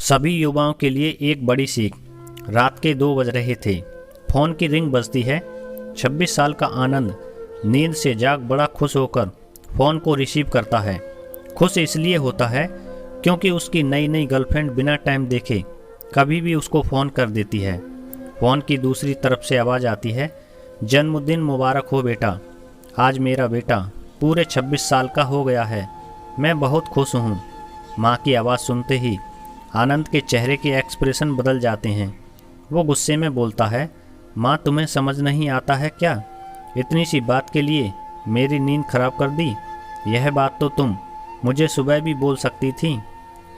सभी युवाओं के लिए एक बड़ी सीख। रात के 2 बज रहे थे। फ़ोन की रिंग बजती है। 26 साल का आनंद नींद से जाग बड़ा खुश होकर फ़ोन को रिसीव करता है। खुश इसलिए होता है क्योंकि उसकी नई नई गर्लफ्रेंड बिना टाइम देखे कभी भी उसको फ़ोन कर देती है। फ़ोन की दूसरी तरफ से आवाज़ आती है, जन्मदिन मुबारक हो बेटा, आज मेरा बेटा पूरे 26 साल का हो गया है, मैं बहुत खुश हूँ। माँ की आवाज़ सुनते ही आनंद के चेहरे के एक्सप्रेशन बदल जाते हैं। वो गुस्से में बोलता है, माँ तुम्हें समझ नहीं आता है क्या? इतनी सी बात के लिए मेरी नींद खराब कर दी। यह बात तो तुम मुझे सुबह भी बोल सकती थी।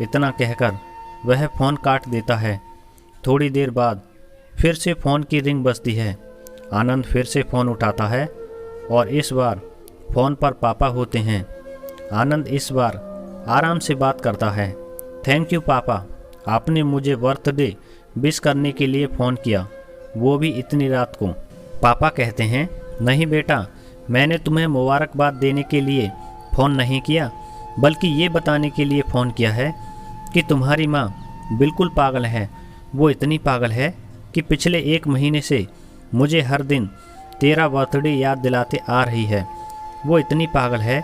इतना कहकर वह फ़ोन काट देता है। थोड़ी देर बाद फिर से फ़ोन की रिंग बजती है। आनंद फिर से फ़ोन उठाता है और इस बार फ़ोन पर पापा होते हैं। आनंद इस बार आराम से बात करता है। थैंक यू पापा, आपने मुझे बर्थडे विश करने के लिए फ़ोन किया, वो भी इतनी रात को। पापा कहते हैं, नहीं बेटा, मैंने तुम्हें मुबारकबाद देने के लिए फ़ोन नहीं किया, बल्कि ये बताने के लिए फ़ोन किया है कि तुम्हारी माँ बिल्कुल पागल है। वो इतनी पागल है कि पिछले 1 महीने से मुझे हर दिन तेरा बर्थडे याद दिलाते आ रही है। वो इतनी पागल है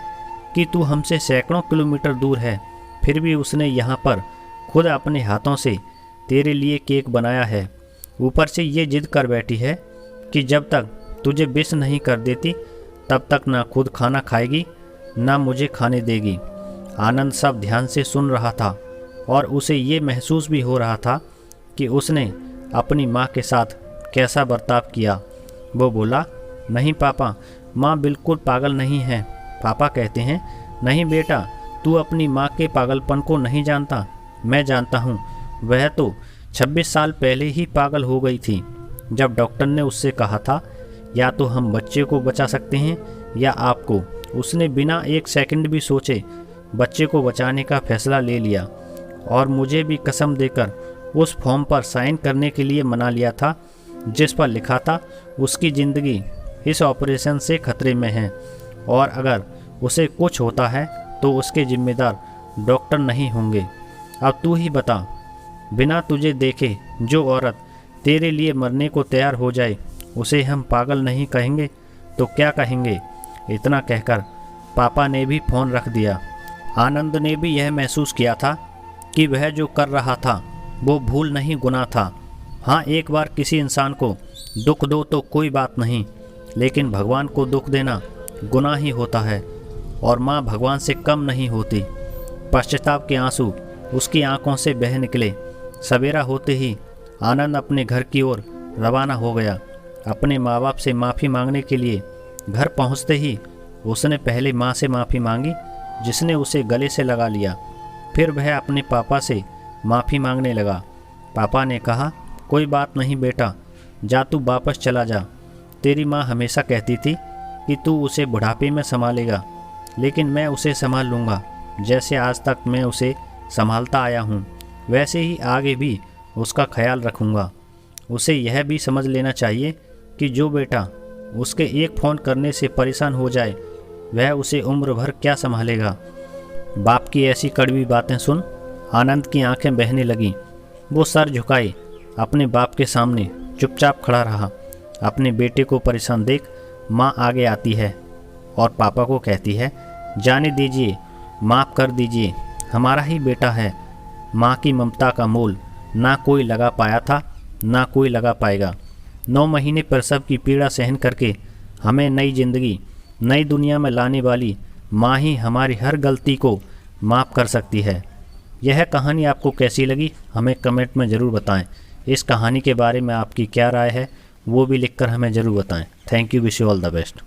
कि तू हमसे सैकड़ों किलोमीटर दूर है, फिर भी उसने यहाँ पर खुद अपने हाथों से तेरे लिए केक बनाया है। ऊपर से ये जिद कर बैठी है कि जब तक तुझे विश नहीं कर देती तब तक ना खुद खाना खाएगी ना मुझे खाने देगी। आनंद सब ध्यान से सुन रहा था और उसे ये महसूस भी हो रहा था कि उसने अपनी माँ के साथ कैसा बर्ताव किया। वो बोला, नहीं पापा, माँ बिल्कुल पागल नहीं है। पापा कहते हैं, नहीं बेटा, तू अपनी माँ के पागलपन को नहीं जानता, मैं जानता हूँ। वह तो 26 साल पहले ही पागल हो गई थी, जब डॉक्टर ने उससे कहा था या तो हम बच्चे को बचा सकते हैं या आपको। उसने बिना 1 सेकंड भी सोचे बच्चे को बचाने का फैसला ले लिया और मुझे भी कसम देकर उस फॉर्म पर साइन करने के लिए मना लिया था जिस पर लिखा था उसकी ज़िंदगी इस ऑपरेशन से खतरे में है और अगर उसे कुछ होता है तो उसके जिम्मेदार डॉक्टर नहीं होंगे। अब तू ही बता, बिना तुझे देखे जो औरत तेरे लिए मरने को तैयार हो जाए उसे हम पागल नहीं कहेंगे तो क्या कहेंगे? इतना कहकर पापा ने भी फ़ोन रख दिया। आनंद ने भी यह महसूस किया था कि वह जो कर रहा था वो भूल नहीं, गुनाह था। हाँ, एक बार किसी इंसान को दुख दो तो कोई बात नहीं, लेकिन भगवान को दुख देना गुनाह ही होता है और माँ भगवान से कम नहीं होती। पश्चाताप के आंसू उसकी आंखों से बह निकले। सवेरा होते ही आनंद अपने घर की ओर रवाना हो गया। अपने माँ बाप से माफ़ी मांगने के लिए घर पहुँचते ही उसने पहले माँ से माफ़ी मांगी, जिसने उसे गले से लगा लिया। फिर वह अपने पापा से माफ़ी मांगने लगा। पापा ने कहा, कोई बात नहीं बेटा, जा तू वापस चला जा। तेरी माँ हमेशा कहती थी कि तू उसे बुढ़ापे में संभालेगा, लेकिन मैं उसे संभाल लूँगा। जैसे आज तक मैं उसे संभालता आया हूँ वैसे ही आगे भी उसका ख्याल रखूँगा। उसे यह भी समझ लेना चाहिए कि जो बेटा उसके एक फ़ोन करने से परेशान हो जाए वह उसे उम्र भर क्या संभालेगा। बाप की ऐसी कड़वी बातें सुन आनंद की आंखें बहने लगीं। वो सर झुकाए अपने बाप के सामने चुपचाप खड़ा रहा। अपने बेटे को परेशान देख माँ आगे आती है और पापा को कहती है, जाने दीजिए, माफ़ कर दीजिए, हमारा ही बेटा है। माँ की ममता का मोल ना कोई लगा पाया था ना कोई लगा पाएगा। 9 महीने प्रसव की पीड़ा सहन करके हमें नई जिंदगी नई दुनिया में लाने वाली माँ ही हमारी हर गलती को माफ़ कर सकती है। यह कहानी आपको कैसी लगी हमें कमेंट में ज़रूर बताएं। इस कहानी के बारे में आपकी क्या राय है वो भी लिखकर हमें ज़रूर बताएं। Thank you, wish you all the best.